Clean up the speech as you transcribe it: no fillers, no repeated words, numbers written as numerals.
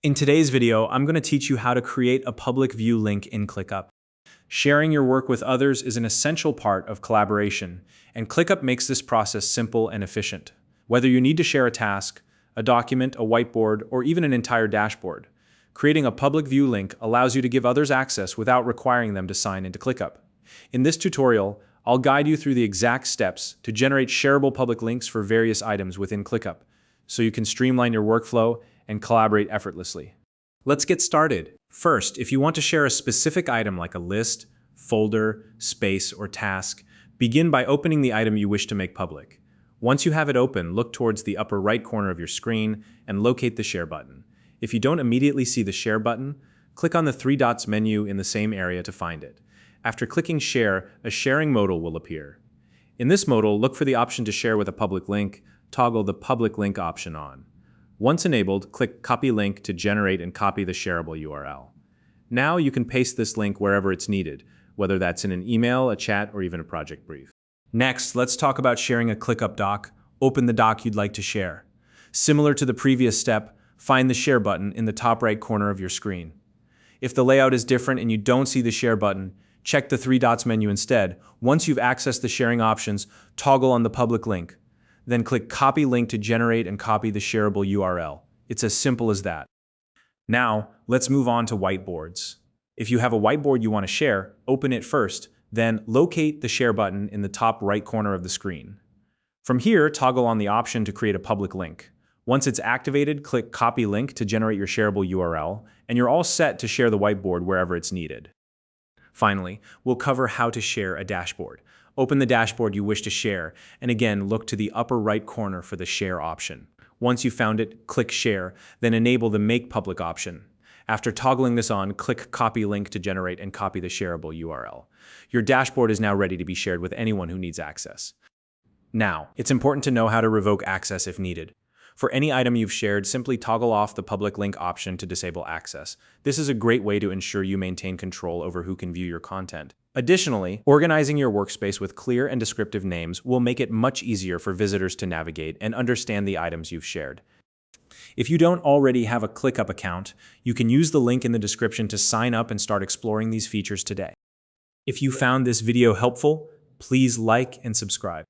In today's video, I'm going to teach you how to create a public view link in ClickUp. Sharing your work with others is an essential part of collaboration, and ClickUp makes this process simple and efficient. Whether you need to share a task, a document, a whiteboard, or even an entire dashboard, creating a public view link allows you to give others access without requiring them to sign into ClickUp. In this tutorial, I'll guide you through the exact steps to generate shareable public links for various items within ClickUp, so you can streamline your workflow and collaborate effortlessly. Let's get started. First, if you want to share a specific item like a list, folder, space, or task, begin by opening the item you wish to make public. Once you have it open, look towards the upper right corner of your screen and locate the Share button. If you don't immediately see the Share button, click on the three dots menu in the same area to find it. After clicking Share, a sharing modal will appear. In this modal, look for the option to share with a public link, toggle the public link option on. Once enabled, click Copy Link to generate and copy the shareable URL. Now you can paste this link wherever it's needed, whether that's in an email, a chat, or even a project brief. Next, let's talk about sharing a ClickUp doc. Open the doc you'd like to share. Similar to the previous step, find the Share button in the top right corner of your screen. If the layout is different and you don't see the Share button, check the three dots menu instead. Once you've accessed the sharing options, toggle on the public link. Then click Copy Link to generate and copy the shareable URL. It's as simple as that. Now, let's move on to whiteboards. If you have a whiteboard you want to share, open it first, then locate the Share button in the top right corner of the screen. From here, toggle on the option to create a public link. Once it's activated, click Copy Link to generate your shareable URL, and you're all set to share the whiteboard wherever it's needed. Finally, we'll cover how to share a dashboard. Open the dashboard you wish to share, and again, look to the upper right corner for the Share option. Once you've found it, click Share, then enable the Make Public option. After toggling this on, click Copy Link to generate and copy the shareable URL. Your dashboard is now ready to be shared with anyone who needs access. Now, it's important to know how to revoke access if needed. For any item you've shared, simply toggle off the public link option to disable access. This is a great way to ensure you maintain control over who can view your content. Additionally, organizing your workspace with clear and descriptive names will make it much easier for visitors to navigate and understand the items you've shared. If you don't already have a ClickUp account, you can use the link in the description to sign up and start exploring these features today. If you found this video helpful, please like and subscribe.